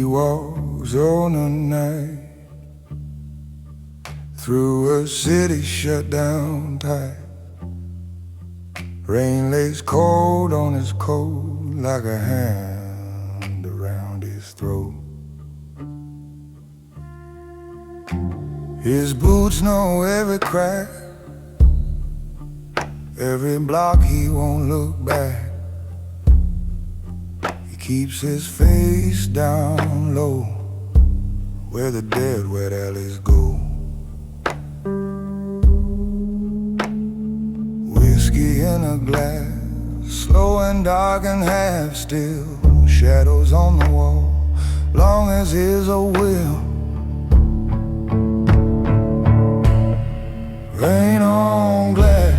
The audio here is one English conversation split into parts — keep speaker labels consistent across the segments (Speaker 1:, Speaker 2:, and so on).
Speaker 1: walks on the night through a city shut down tight. Rain lays cold on his coat like a hand around his throat. His boots know every crack, every block, he won't look back. He keeps his face down low, where the dead wet alleys go. Whiskey in a glass, slow and dark and half still. Shadows on the wall, long as his old will. Rain on glass,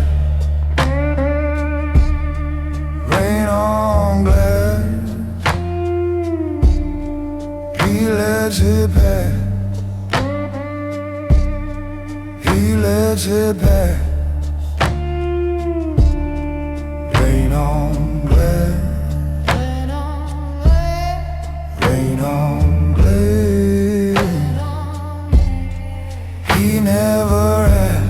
Speaker 1: rain on glass. He lets it pass, he lets it pass. Rain on glass, rain on glass. He never asked,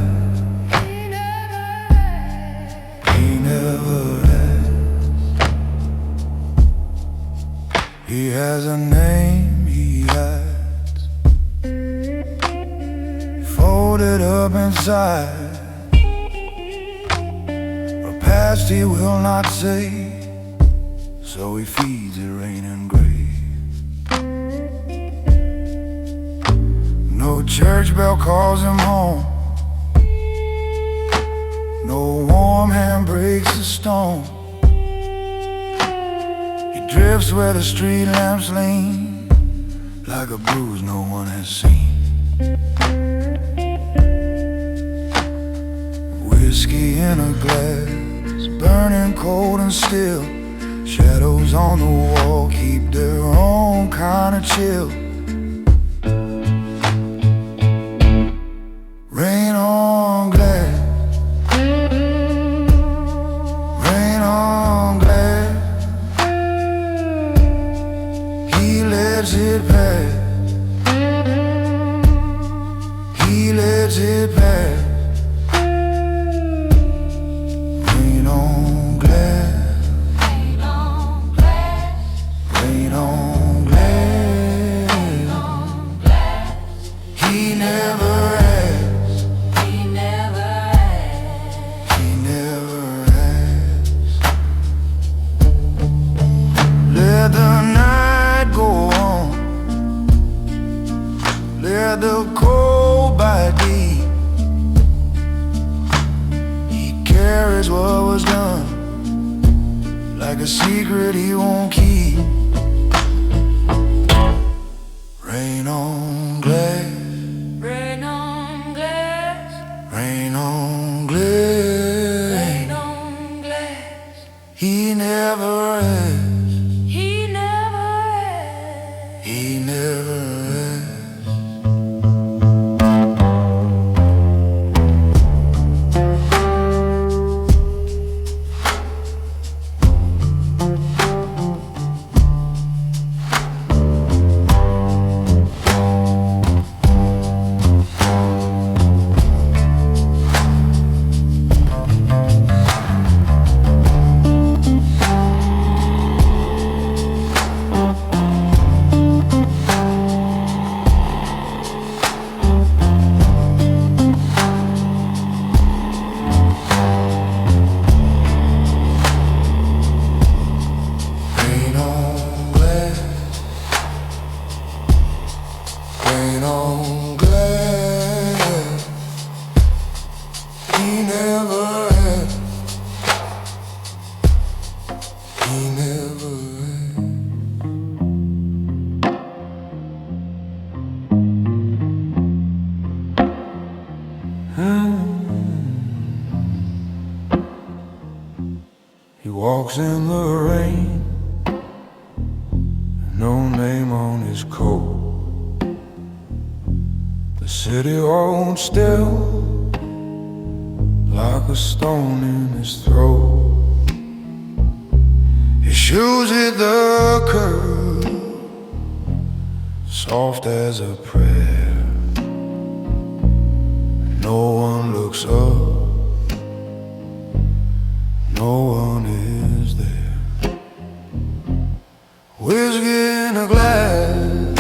Speaker 1: he has a name he hides, folded up inside, a past he will not say, so he feeds it rain and gray. No church bell calls him home, no warm hand breaks the stone. Drifts where the street lamps lean, like a bruise no one has seen. Whiskey in a glass, burning cold and still. Shadows on the wall keep their own kind of chill. Rain on glass, rain on glass. He lets it pass, he lets it pass. Rain on glass, rain on glass, rain on glass, rain on glass. He never asks, he never asks, he never asks. Let the night go on, let the cold bite deep. He carries what was done like a secret he won't keep. Rain on glass, rain on glass, rain on glass, rain on glass. He never asks, he never asks, he never asks. Rain on glass, he never asks, he never asks. He walks in the rain, no name on his coat. The city holds still, like a stone in his throat. His shoes hit the curb, soft as a prayer. No one looks up, no one is there. Whiskey in a glass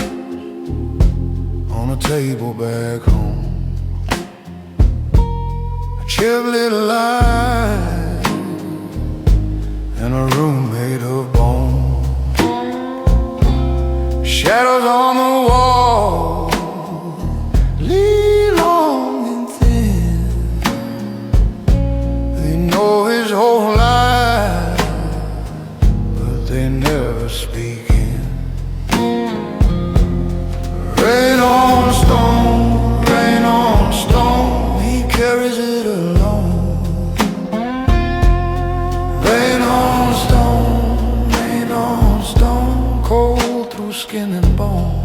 Speaker 1: on a table back home. A chip little light in a room made of bone. Shadows on the wall, lean long and thin. They know his whole life, but they never speak in. Rain on stone, rain on stone, he carries it alone. Rain on stone, cold through skin and bone.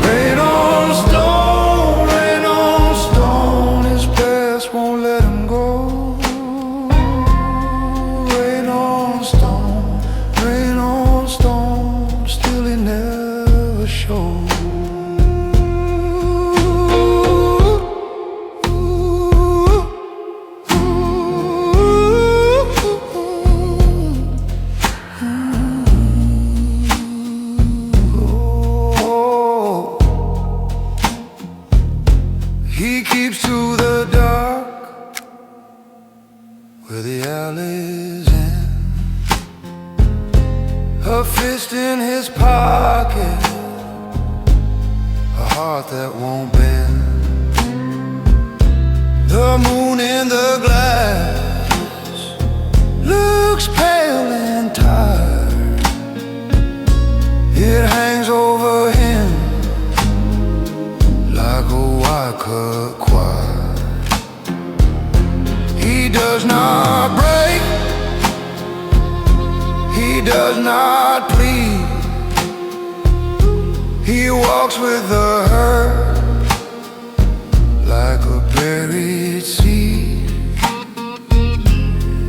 Speaker 1: Rain on stone, his past won't let him go. Rain on stone, still he never shows. He keeps to the dark where the alley's in. A fist in his pocket, a heart that won't bend. The moon in the glass looks pale and tired. It hangs over him like a wire-cut choir. He does not break, he does not plead. He walks with the herd like a buried seed.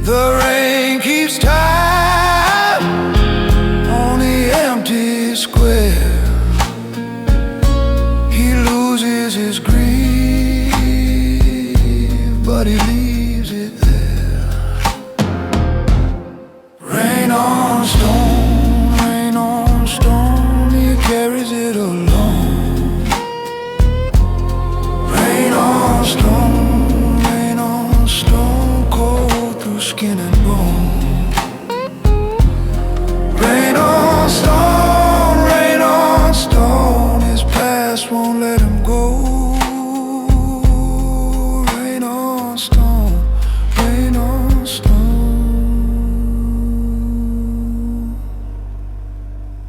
Speaker 1: The rain keeps time on the empty square. He loses his grief, but he leaves it there. Rain on stone, he carries it alone. Rain on stone, cold through skin and bone. Rain on stone, his past won't let him go. Rain on stone,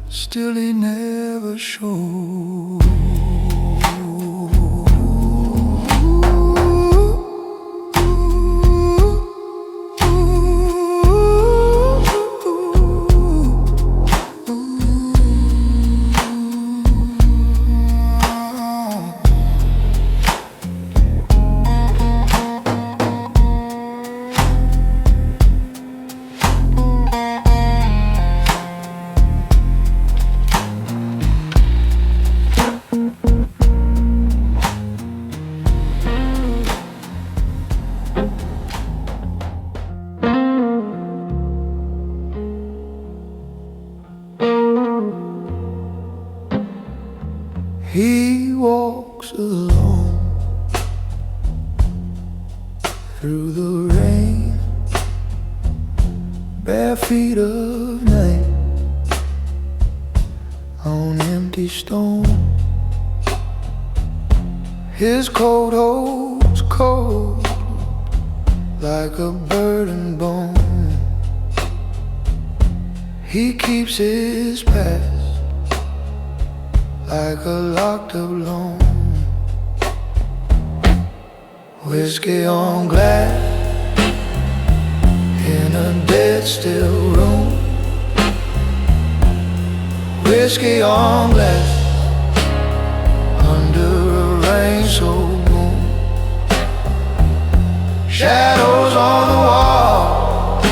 Speaker 1: still he never shows. He walks alone through the rain, bare feet of night on empty stone. His coat holds cold like a burdened bone. He keeps his past like a locked up loan. Whiskey on glass in a dead still room. Whiskey on glass under a rain so boom. Shadows on the wall,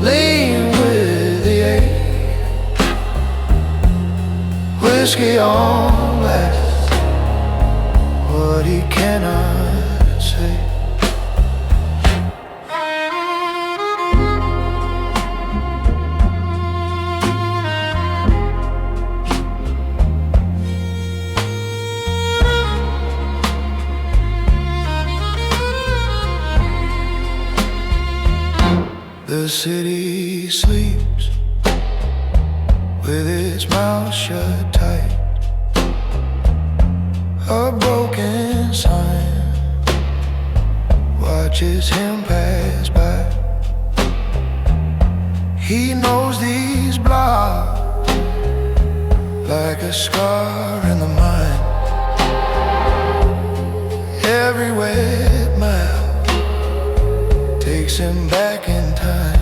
Speaker 1: lean with the air. whiskey on glass, what he cannot say. The city sleeps with its mouth shut tight, a broken sign watches him pass by. He knows these blocks like a scar in the mind. Every wet mile takes him back in time.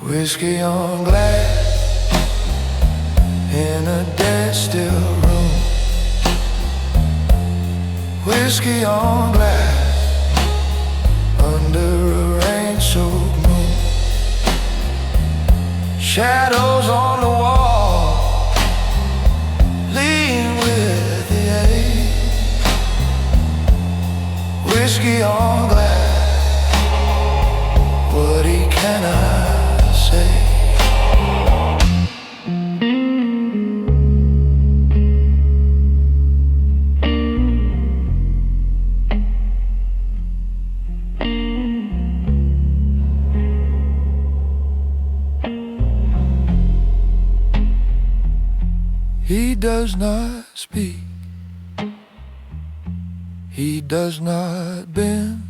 Speaker 1: Whiskey on glass in a dead still room. Whiskey on glass under a rain-soaked moon. Shadows on the wall lean with the age. Whiskey on glass, what he cannot say. He does not speak, he does not bend.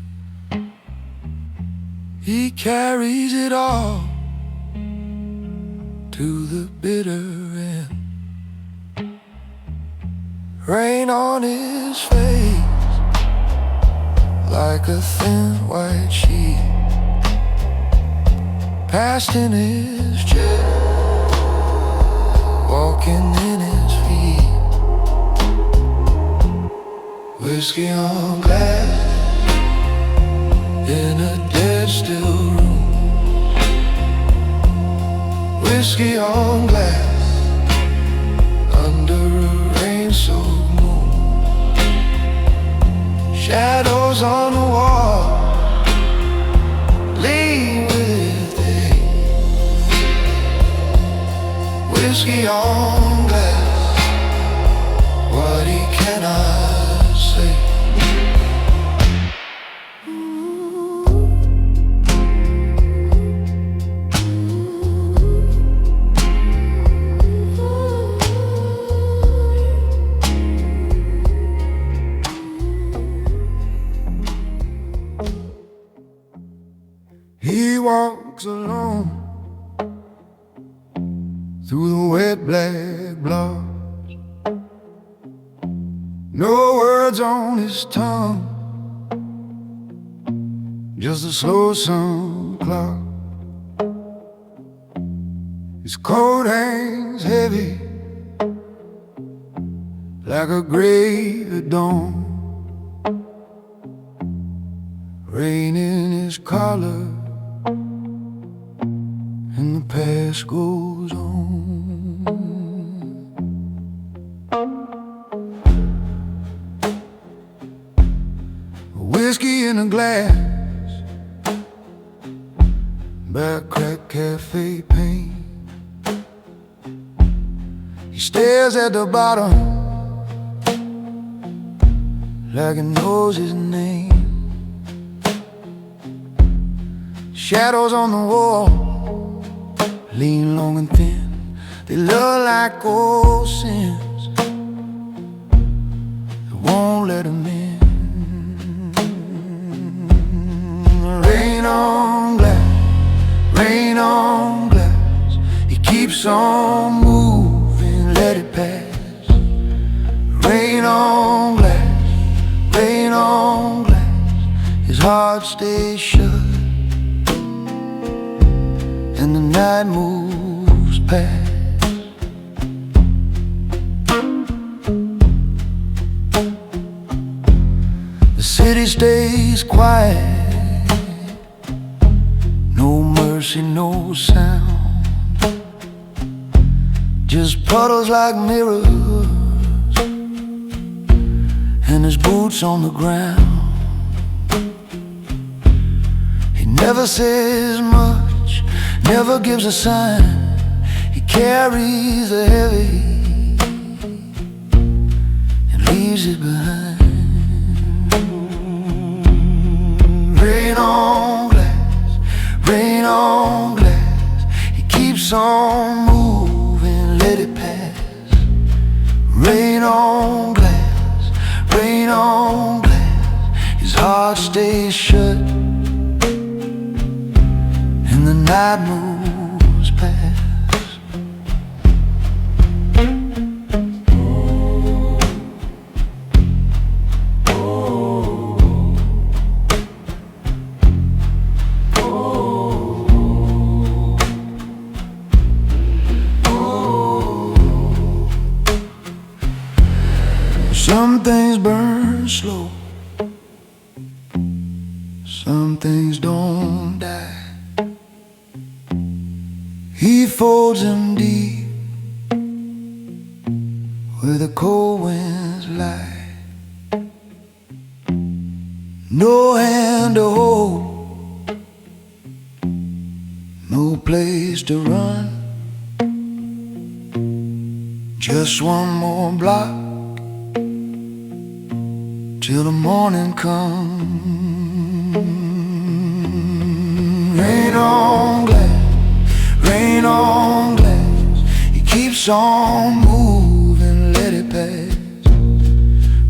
Speaker 1: He carries it all to the bitter end. Rain on his face like a thin white sheet, past in his chest, walking in his feet. Whiskey on glass in a dead still room. Whiskey on glass under a rain-soaked moon. Shadows on the wall lean with age. Whiskey on glass, what he cannot say. He walks alone through the wet black blotch. No words on his tongue, just a slow sun clock. His coat hangs heavy like a grave at dawn. Rain in his collar and the past goes on. Whiskey in a glass, back crack cafe paint. He stares at the bottom like he knows his name. Shadows on the wall lean long and thin, they look like old sins that won't let him in. Rain on glass, rain on glass. He keeps on moving, let it pass. Rain on glass, rain on glass. His heart stays shut and the night moves past. The city stays quiet, no mercy, no sound. just puddles like mirrors, and his boots on the ground. He never says much, never gives a sign. He carries the heavy and leaves it behind. Rain on glass, rain on glass. He keeps on moving, let it pass. Rain on glass, rain on glass. His heart stays shut, and the night moves past. Some things burn slow, some things don't die. He folds them deep where the cold winds lie. No hand to hold, no place to run. Just one more block till the morning comes. Rain on glass, rain on glass. He keeps on moving, let it pass.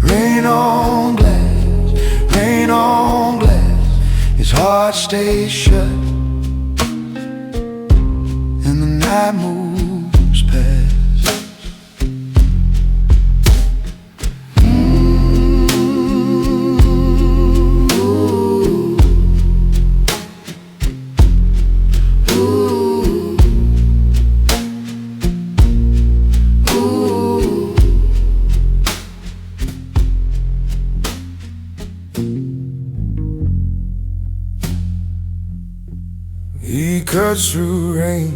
Speaker 1: Rain on glass, rain on glass. His heart stays shut, and the night moves past. He cuts through rain,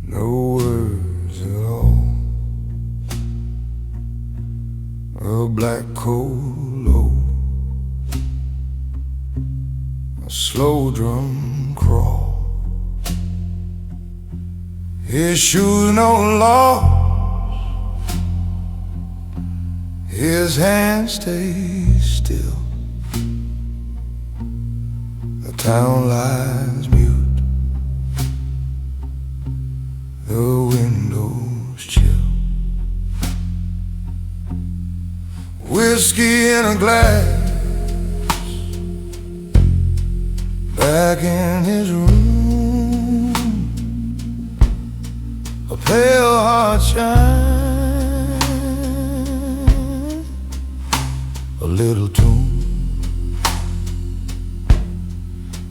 Speaker 1: no words at all. A black coal low, a slow drum crawl. His shoes no loss, his hands stay still. The town lies mute, the windows chill. Whiskey in a glass, back in his room. A pale heart shine, a little tune.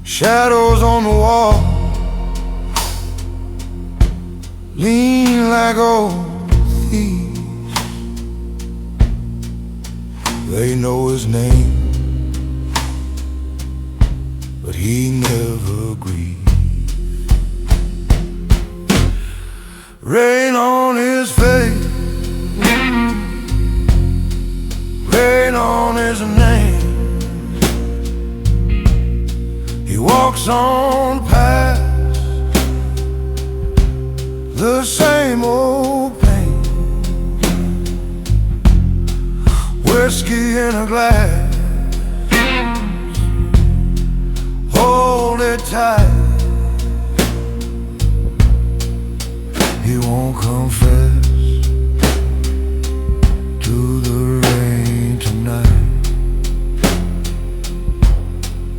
Speaker 1: Shadows on the wall lean like old thieves. They know his name, but he never grieves. Rain on his face, rain on his name. He walks on past the same old pain. Whiskey in a glass, hold it tight. He won't confess to the rain tonight.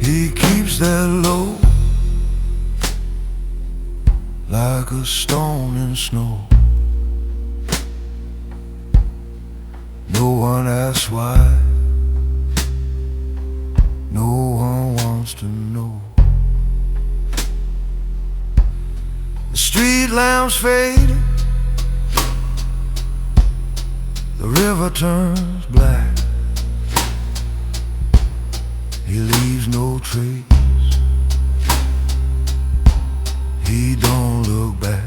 Speaker 1: He keeps that low, like a stone in snow. No one asks why, no one wants to know. The street lamps fade, the river turns black. He leaves no trace, he don't look back.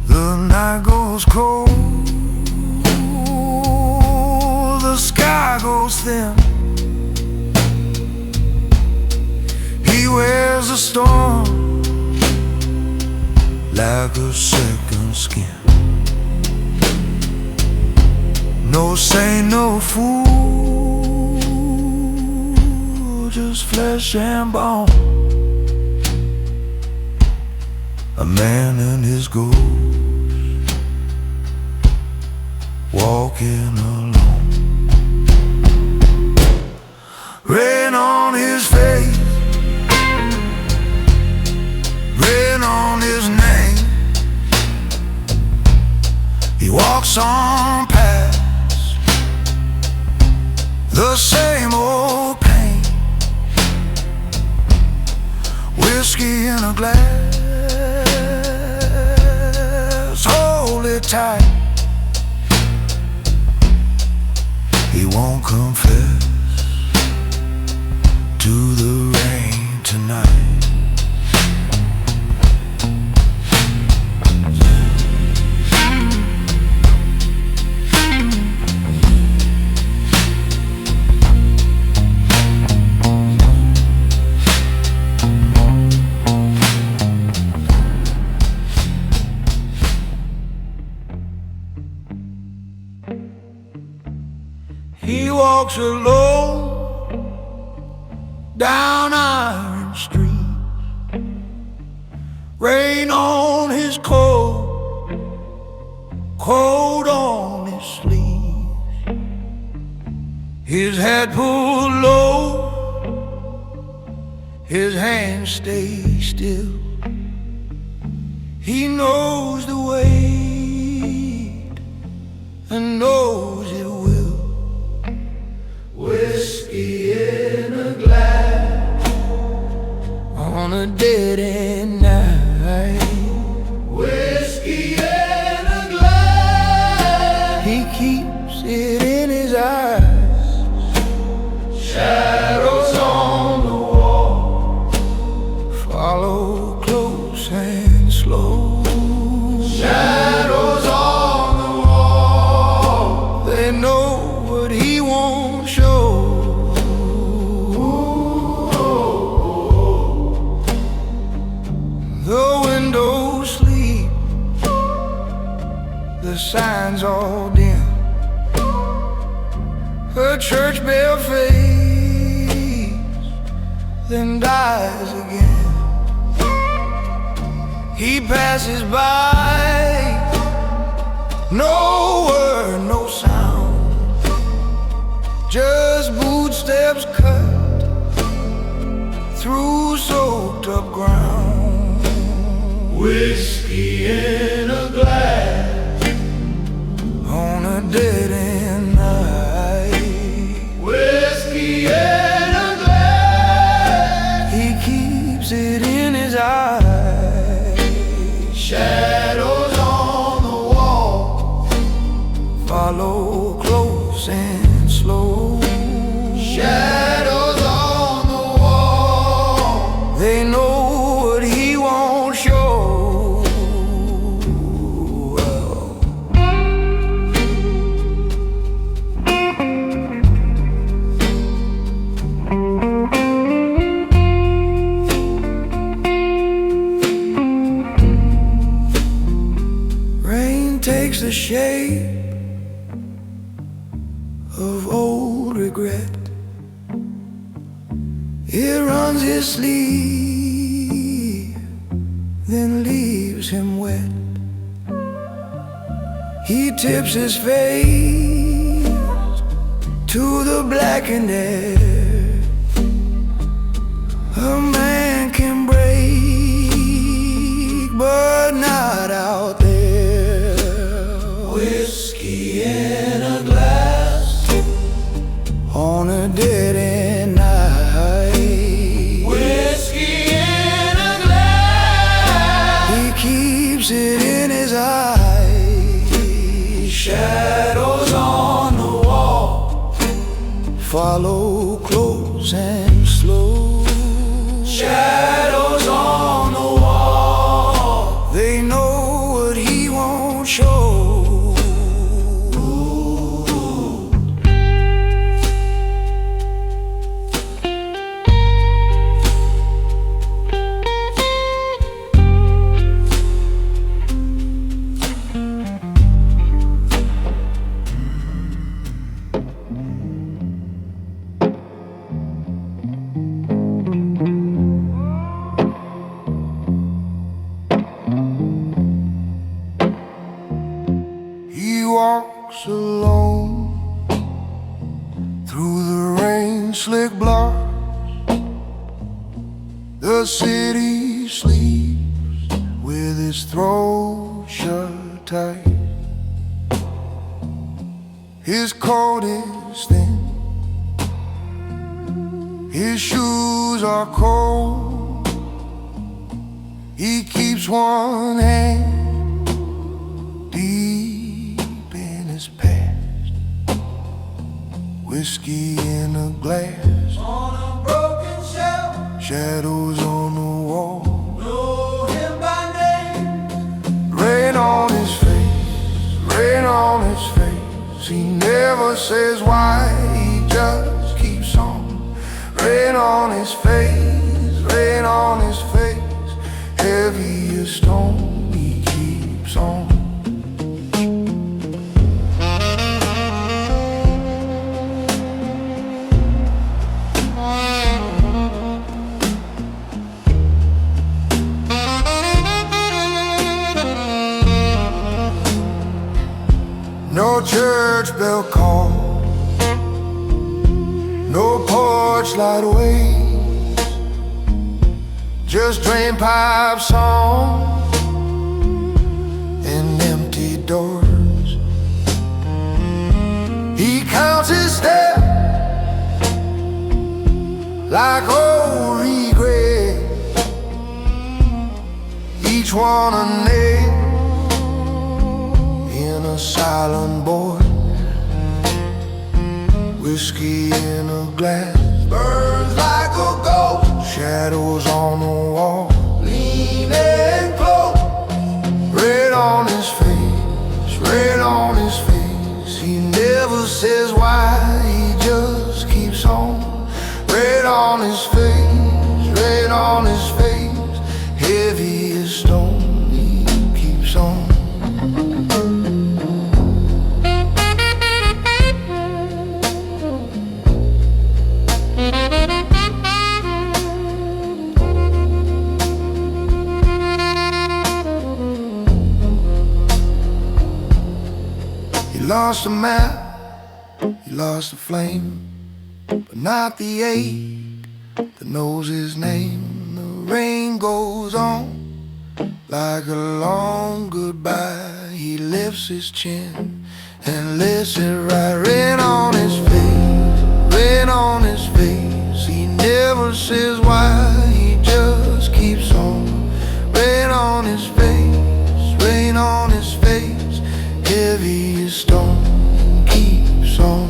Speaker 1: The night goes cold, the sky goes thin. He wears a storm like a second skin. No saint, no fool, just flesh and bone. A man and his ghost walking alone. Rain on his face, rain on his name. He walks on past the same old pain. Whiskey in a glass, hold it tight. He won't confess to the rain tonight. He walks alone down Iron Street, rain on his coat, cold on his sleeve, his hat pulled low, his hands stay still. He knows the weight and knows it will. Whiskey in a glass on a dead-end night. Whiskey in a glass, he keeps it in his eyes. Shadows on the wall follow close and slow. Shadows on the wall, they know what he won't show. The windows sleep, the signs all dim. Her church bell fades, then dies again. He passes by, no word, no sound, just footsteps cut through soaked up ground. Whiskey in a glass on a dead-end night. Whiskey in a glass, he keeps it in his eyes. Shadows on the wall follow close and slow. Shadows on the wall, they know what he won't show. Rain takes the shape of old regret. It runs his sleeve, then leaves him wet. He tips his face to the blackened air. A man can break, but not out there. Whiskey in a glass on a dead-end night. Whiskey in a glass, he keeps it in his eyes. Shadows on the wall follow close and slow. Shadows don't show. He walks alone through the rain slick blocks. The city sleeps with his throat shut tight. His coat is thin, his shoes are cold. He keeps one hand deep in his past, whiskey in a glass on a broken shelf, shadows on the wall, know him by name. Rain on his face, rain on his face. He never says why, he just keeps on. Rain on his face, rain on his face. Heavy as stone, he keeps on. No church bell call, no porch light waves, just drain pipe song and empty doors. He counts his steps like old regret, each one a name in a silent board. Whiskey in a glass burns like a ghost, shadows on the wall, leaning close. Red on his face, red on his face. He never says why, he just keeps on. Red on his face, red on his face. Heavy as stone, he keeps on. He lost the map, he lost the flame, but not the ache that knows his name. The rain goes on like a long goodbye. He lifts his chin and lets it ride. Rain on his face, rain on his face. He never says why, he just keeps on. Rain on his face, rain on his face. Heavy as stone, keeps on.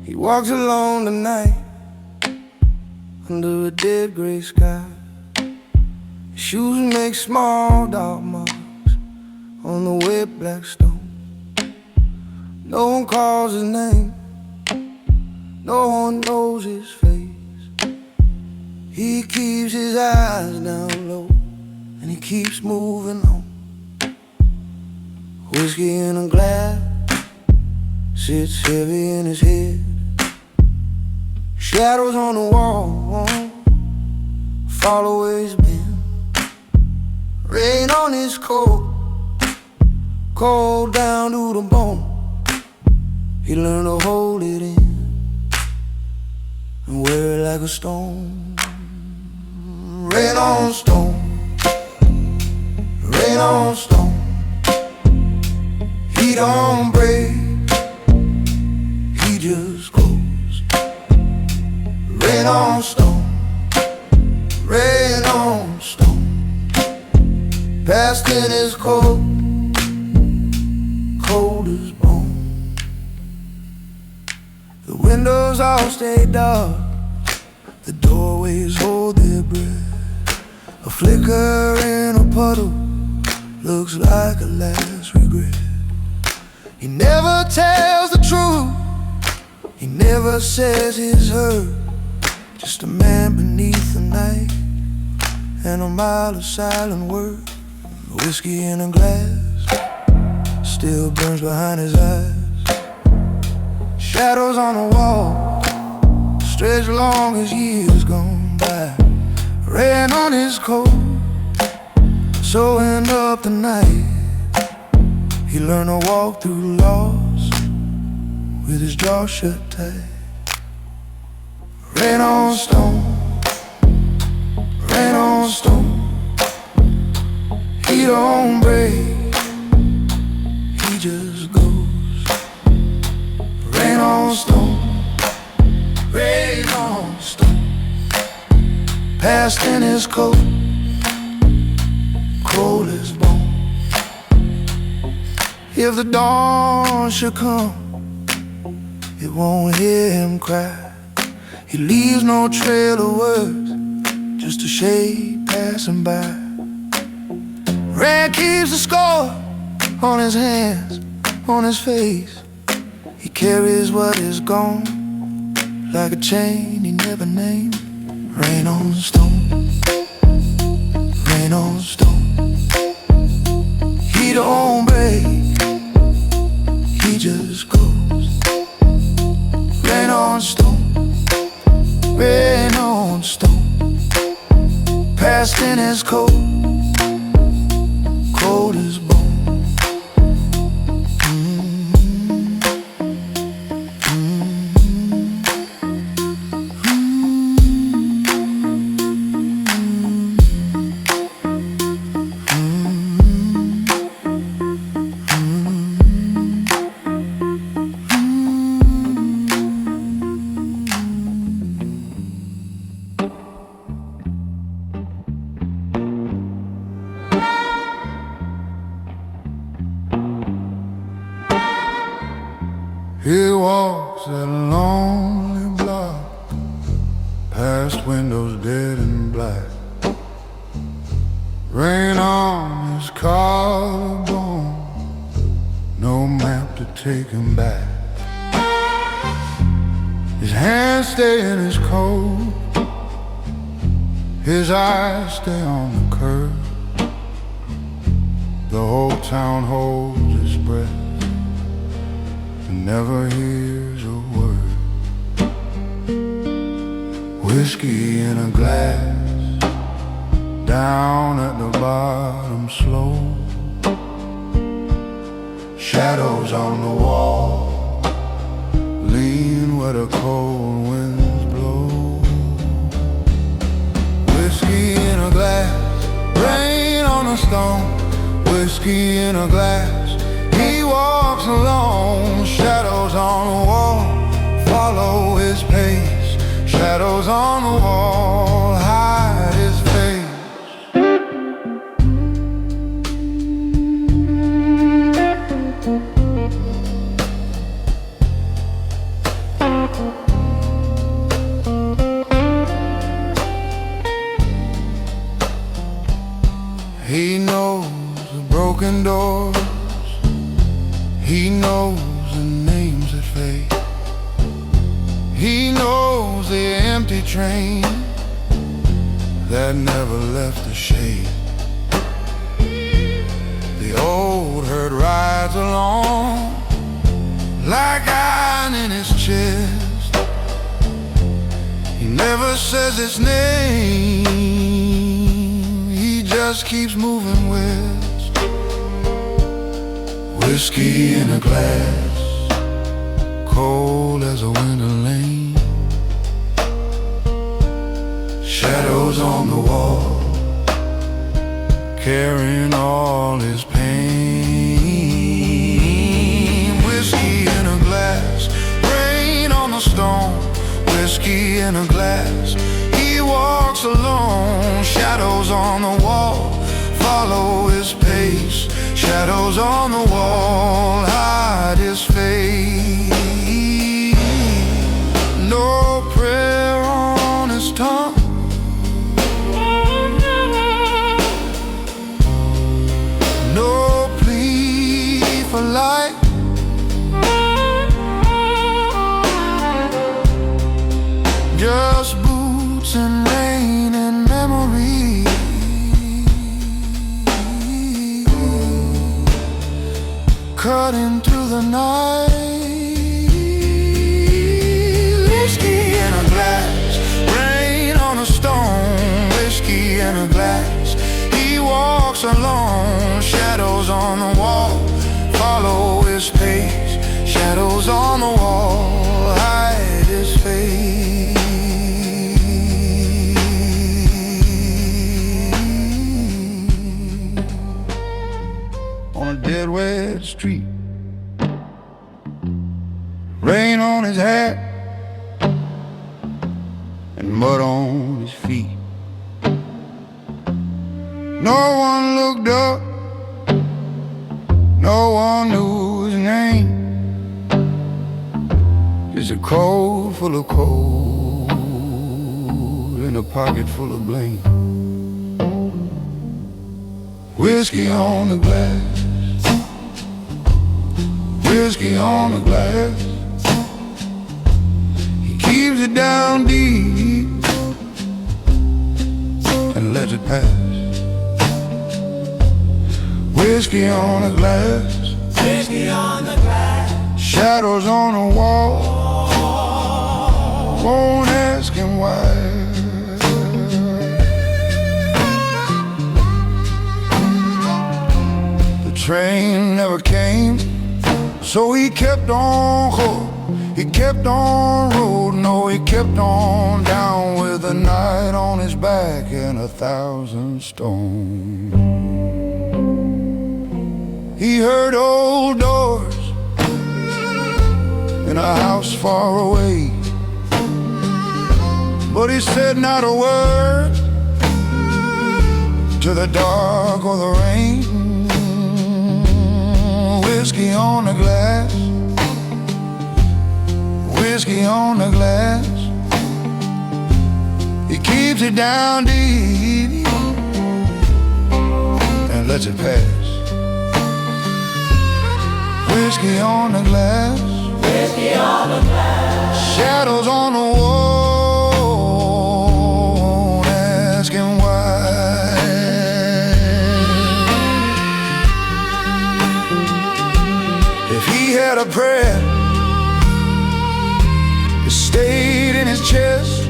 Speaker 1: He walks alone tonight under a dead gray sky. His shoes make small dark marks on the wet black stone. No one calls his name, no one knows his face. He keeps his eyes down low and he keeps moving on. Whiskey in a glass sits heavy in his head. Shadows on the wall follow where he's been. Rain on his coat, cold down to the bone. He learned to hold it in. like a stone. Rain on stone, rain on stone. He don't break, he just goes. Rain on stone, rain on stone. Past in his cold, cold as bone. The windows all stay dark, the doorways hold their breath. A flicker in a puddle looks like a last regret. He never tells the truth, he never says he's hurt. Just a man beneath the night and a mile of silent word. Whiskey in a glass still burns behind his eyes. Shadows on the wall stretch long as years gone by. Rain on his coat, so end up the night. He learned to walk through loss with his jaw shut tight. Rain on stone, rain on stone. He don't break, he just goes. Rain on stone, rain on stone. Past in his coat, cold as bone. If the dawn should come, it won't hear him cry. He leaves no trail of words, just a shade passing by. Rain keeps the score on his hands, on his face. He carries what is gone like a chain he never named. Rain on stone, rain on stone. He don't break, he just goes. Rain on stone, rain on stone. Past in his coat, cold as bone. He walks that lonely block, past windows dead and black. Rain on his collarbone, no map to take him back. His hands stay in his coat, his eyes stay on the curb. The whole town holds its breath, never hears a word. Whiskey in a glass, down at the bottom slow. Shadows on the wall, lean where the cold winds blow. Whiskey in a glass, rain on a stone. Whiskey in a glass, he walks alone. Shadows on the wall, follow his pace. Shadows on the wall, hide his face. He knows the broken doors, he knows the names that fade. He knows the empty train that never left the shade. The old herd rides along like iron in his chest. He never says its name, he just keeps moving west. Whiskey in a glass, cold as a winter lane. whiskey in a glass. He walks alone, shadows on the wall follow his pace. Shadows on the wall hide his face. No prayer on his tongue, no plea for life. Just boots and rain and memory. Cutting through the night. Whiskey in a glass, rain on a stone. Whiskey in a glass. He walks alone, shadows on the wall follow his pace. Shadows on the wall hide his face. On a dead wet street, rain on his hat and mud on his feet. No one looked up, no one knew his name. Just a coat full of cold and a pocket full of blame. Whiskey on the glass, whiskey on the glass. He keeps it down deep and lets it pass. Whiskey on the glass, whiskey on the glass. Shadows on the wall, won't ask him why. Train never came, so he kept on going. He kept on road, no, he kept on down with a night on his back and 1,000 stones. He heard old doors in a house far away, but he said not a word to the dark or the rain. Whiskey on the glass, whiskey on the glass. He keeps it down deep and lets it pass. Whiskey on the glass, whiskey on the glass. Shadows on the wall, won't ask him why. If he had a prayer, it stayed in his chest.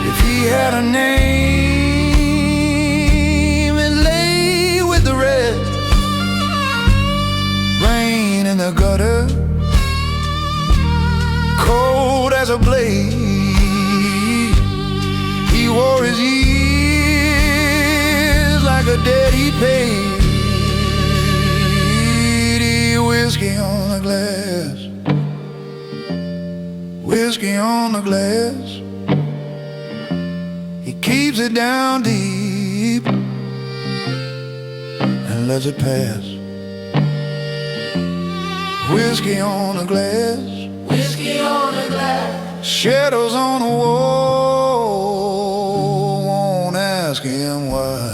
Speaker 1: If he had a name, it lay with the rest. Rain in the gutter, cold as a blade. He wore his years like a debt he paid. Whiskey on the glass, whiskey on the glass. He keeps it down deep and lets it pass. Whiskey on the glass, whiskey on the glass. Shadows on the wall, won't ask him why.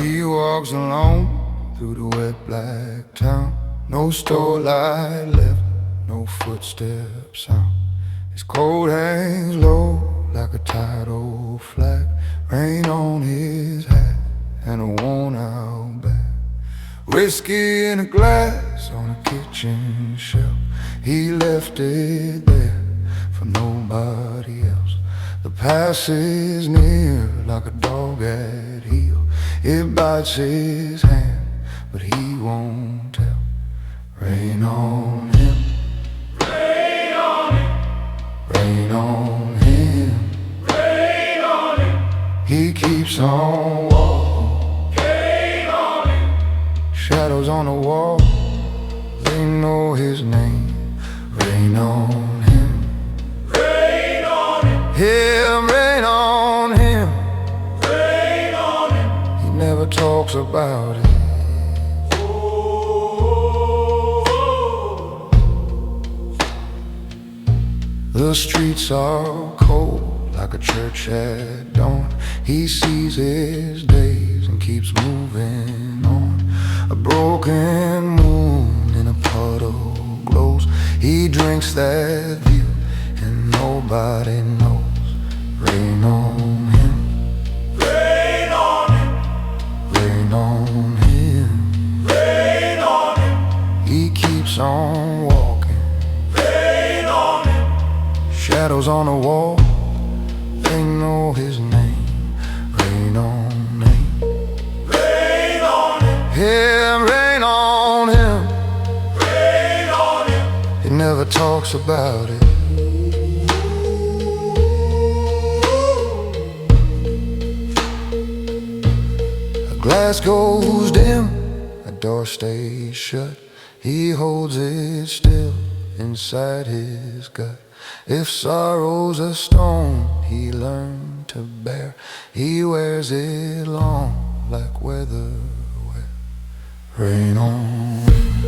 Speaker 1: He walks alone through the wet black town. No store light left, no footsteps sound. His Coat hangs low like a tired old flag. Rain on his hat and a worn out bag. Whiskey in a glass on a kitchen shelf. He left it there for nobody else. The past is near like a dog at heel. It bites his hand, but he won't tell. Rain on him.
Speaker 2: Rain on him.
Speaker 1: Rain on him.
Speaker 2: Rain on him.
Speaker 1: He keeps on walking.
Speaker 2: Rain on him.
Speaker 1: Shadows on the wall, they know his name. Rain on him.
Speaker 2: Rain on him.
Speaker 1: Rain on him.
Speaker 2: Rain on him.
Speaker 1: He never talks about it. The streets are cold like a church at dawn. He sees his days and keeps moving on. A broken moon in a puddle glows. He drinks that view and nobody knows. Rain on him.
Speaker 2: Rain on him.
Speaker 1: Rain on him.
Speaker 2: Rain on him.
Speaker 1: He keeps on walking.
Speaker 2: Rain on him.
Speaker 1: Shadows on the wall, they know his name. Rain on him.
Speaker 2: Rain on him.
Speaker 1: Rain on him.
Speaker 2: Rain on him.
Speaker 1: He never talks about it. A glass goes dim, a door stays shut. He holds it still inside his gut. If sorrow's a stone he learned to bear, he wears it long like weather wear. Rain on him.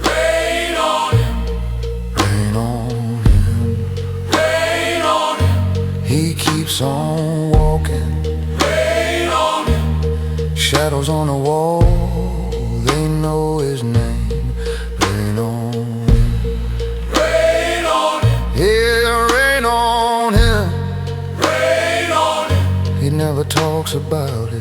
Speaker 2: Rain on him.
Speaker 1: Rain on him.
Speaker 2: Rain on him.
Speaker 1: He keeps on walking.
Speaker 2: Rain on him.
Speaker 1: Shadows on the wall, they know his name. Rain on him.
Speaker 2: Rain on him.
Speaker 1: Rain on him.
Speaker 2: Rain on him.
Speaker 1: He never talks about it.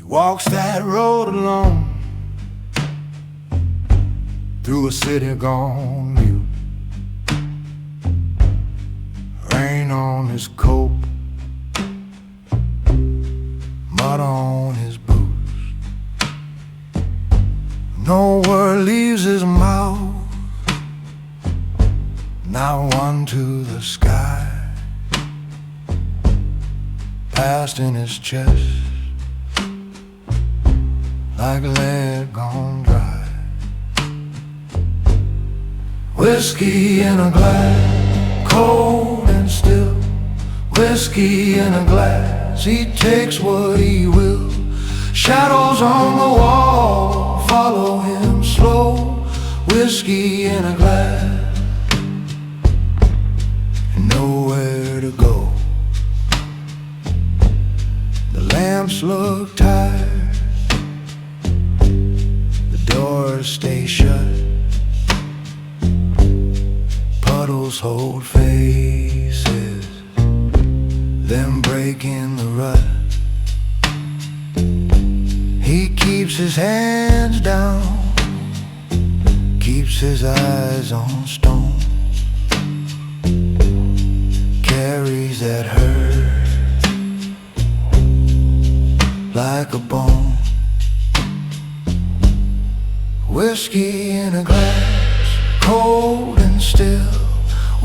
Speaker 1: Walks that road alone through a city gone mute. Rain on his coat, mud on his boots. No word leaves his mouth, not one to the sky. Past in his chest like lead gone dry. Whiskey in a glass, cold and still. Whiskey in a glass, he takes what he will. Shadows on the wall follow him slow. Whiskey in a glass, and nowhere to go. The lamps look tired, doors stay shut. Puddles hold faces, them breaking the rut. He keeps his hands down, keeps his eyes on stone. Carries that hurt like a bone. Whiskey in a glass, cold and still.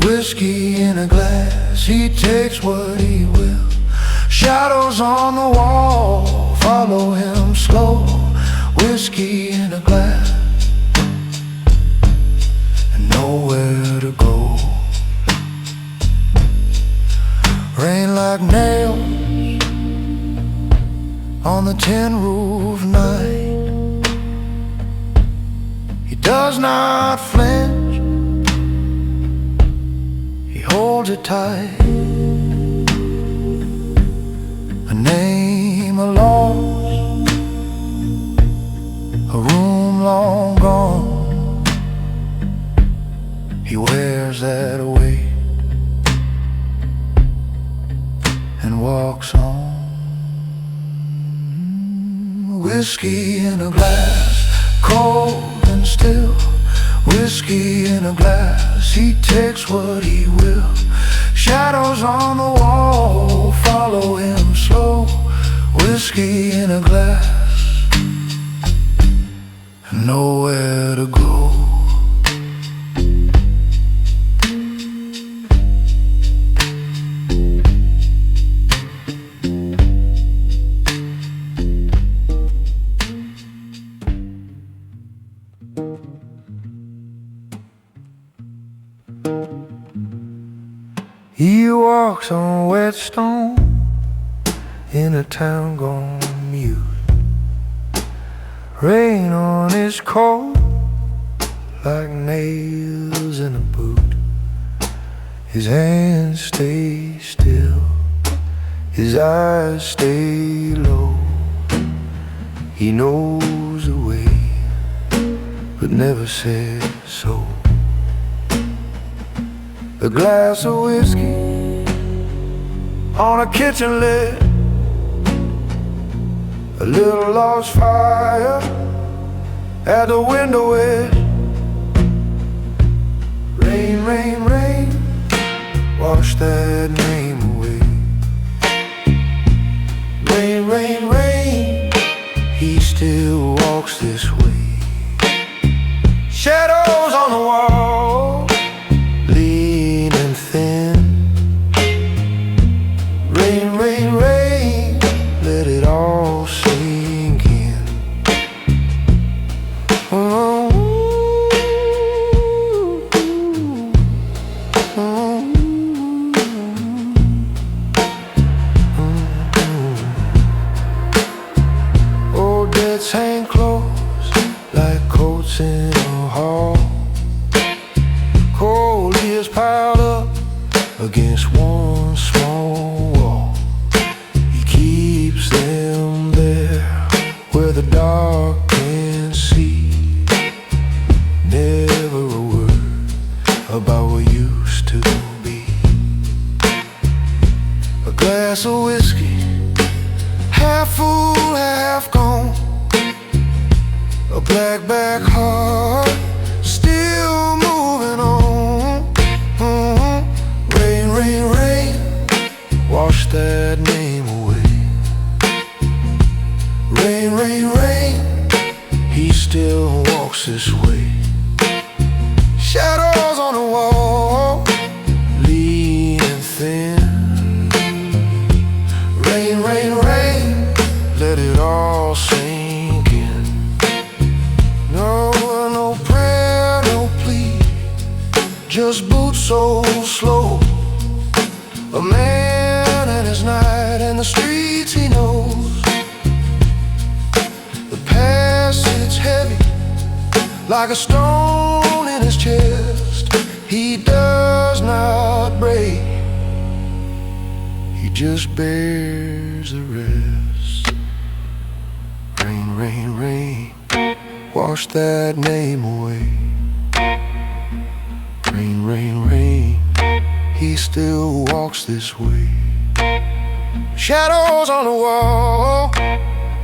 Speaker 1: Whiskey in a glass, he takes what he will. Shadows on the wall follow him slow. Whiskey in a glass, and nowhere to go. Rain like nails on the tin roof night. He does not flinch, he holds it tight. A name, a loss, a room long gone. He wears that away and walks on. Whiskey in a glass, cold and still. Whiskey in a glass, he takes what he will. Shadows on the wall follow him slow. Whiskey in a glass, and nowhere to go. He walks on wet stone in a town gone mute. Rain on his coat like nails in a boot. His hands stay still, his eyes stay low. He knows the way, but never says so. A glass of whiskey on a kitchen lid, a little lost fire at the window edge. Rain, rain, rain, wash that name away. Rain, rain, rain, he still walks this way. Shadows on the wall, lean and thin. Rain, rain, rain, let it all sink in. Oh, old debts hang close like coats in a hall. Cold years piled up against one small wall. He keeps them there where the dark can see. Never a word about what used to be. A glass of whiskey, half full, half gone. A black back heart still moving on. Rain, rain, rain, wash that name away. Rain, rain, rain, he still walks this way. Shadows on the wall, lean and thin. Rain, rain, rain, let it all sink in. No, no prayer, no plea, just boots so slow. A man and his night and the streets he knows. The past sits heavy like a stone in his chest. He does not break, he just bears the rest. Rain, rain, rain, wash that name away. Rain, rain, rain, he still walks this way. Shadows on the wall,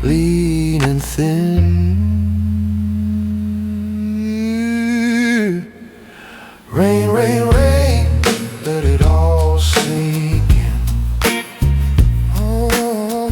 Speaker 1: lean and thin. Rain, rain, rain, let it all sink in. Oh.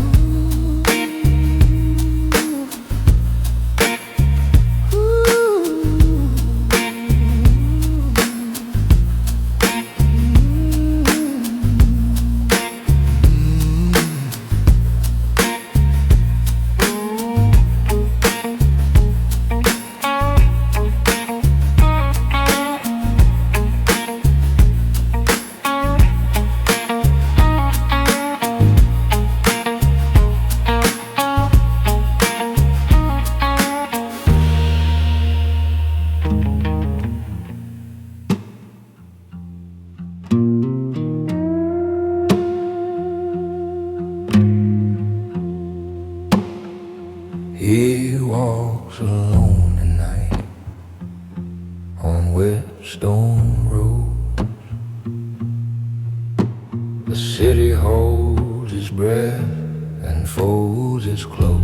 Speaker 1: and folds its cloak.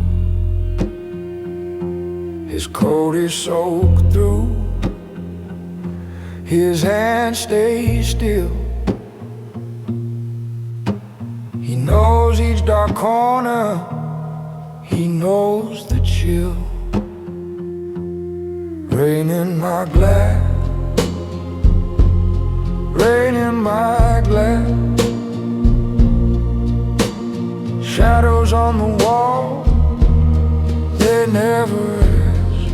Speaker 1: His coat is soaked through, his hand stays still. He knows each dark corner, he knows the chill. Rain in my glass, rain in my glass. Shadows on the wall, they never rest.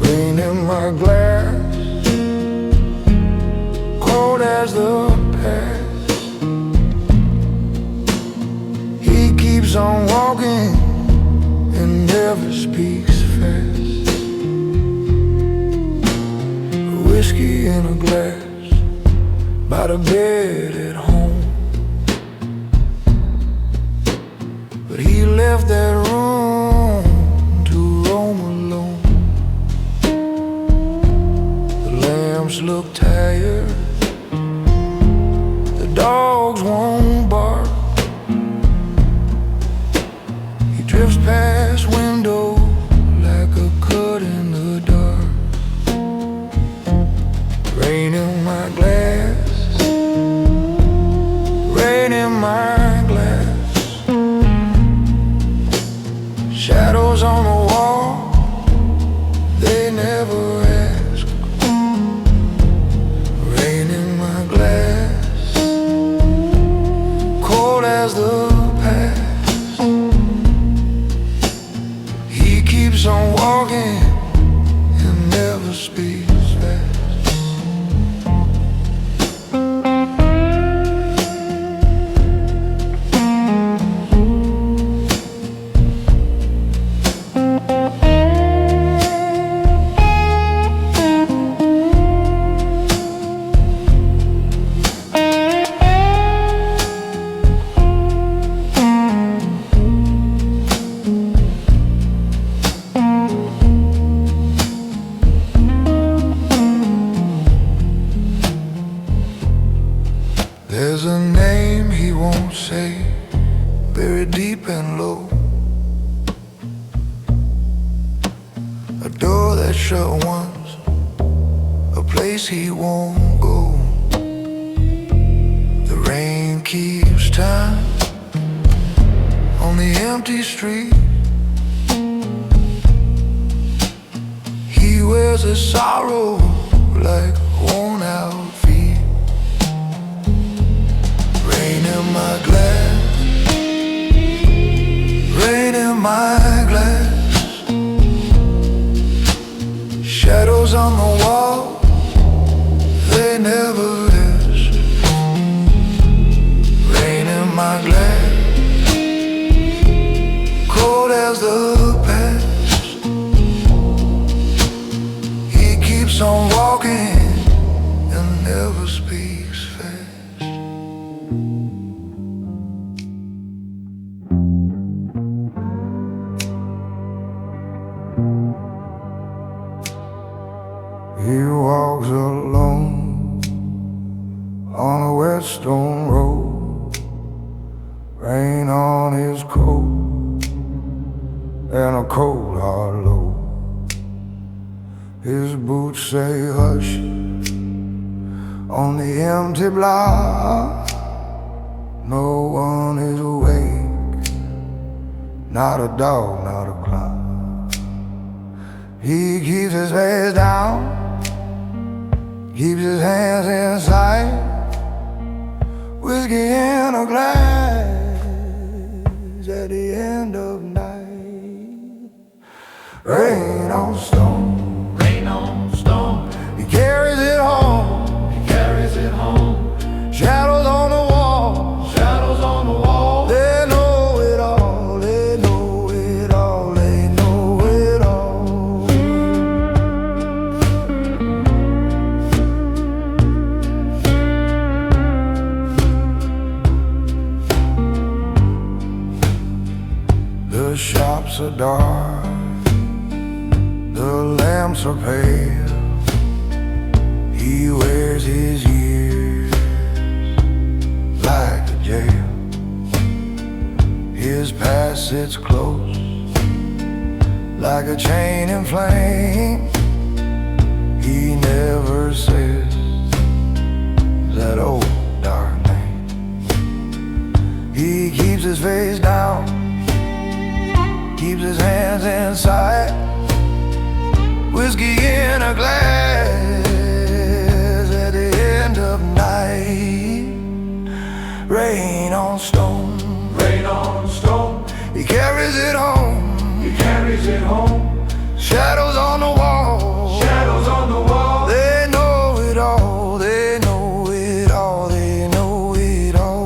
Speaker 1: Rain in my glass, cold as the past. He keeps on walking and never speaks fast. Whiskey in a glass by the bed at home. But he left that room to roam alone. The lambs look tired, the dogs won't bark. He drifts past windows like a cut in the dark. Rain in my glass, rain in my glass. Shadows on the wall, they never ask. Rain in my glass, cold as the past. He keeps on walking and never speaks fast. There's a name he won't say, buried deep and low. A door that's shut once, a place he won't go. The rain keeps time on the empty street. He wears a sorrow like worn out feet. Rain in my glass, rain in my glass. Shadows on the wall, they never rest. Rain in my glass, cold as the past. He keeps on walking and never speaks fast. He walks alone on a wet stone road. Rain on his coat and a cold hard load. His boots say hush on the empty block. No one is awake, not a dog, not a clock. He keeps his face down, keeps his hands inside. Whiskey in a glass at the end of night. Rain on stone,
Speaker 2: Rain on stone,
Speaker 1: he carries it home.
Speaker 2: he carries it home.
Speaker 1: Shadows on the wall,
Speaker 2: Shadows on the wall,
Speaker 1: they know it all, they know it all, they know it all. The shops are dark, the lamps are pale. He wears his years like a jail. His past sits close, like a chain in flame. He never says that old dark name. He keeps his face down, keeps his hands inside. Whiskey in a glass at the end of night. Rain on stone,
Speaker 2: Rain on stone,
Speaker 1: he carries it home.
Speaker 2: he carries it home.
Speaker 1: Shadows on the wall,
Speaker 2: Shadows on the wall.
Speaker 1: they know it all, they know it all, they know it all.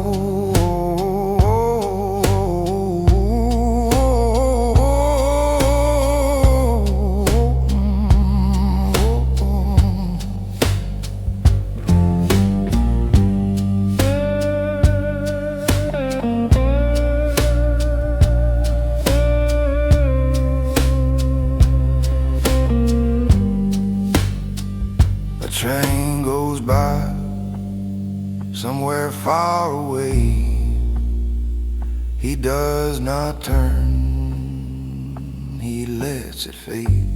Speaker 1: A train goes by somewhere far away. He does not turn, he lets it fade.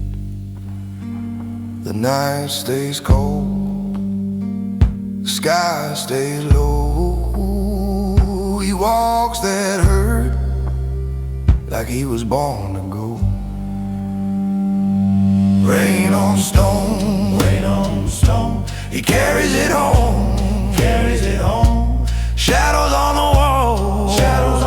Speaker 1: The night stays cold, the sky stays low. He walks that hurt like he was born to go. Rain on stone,
Speaker 2: Rain on stone,
Speaker 1: he carries it home.
Speaker 2: carries it home.
Speaker 1: Shadows on the wall,
Speaker 2: Shadows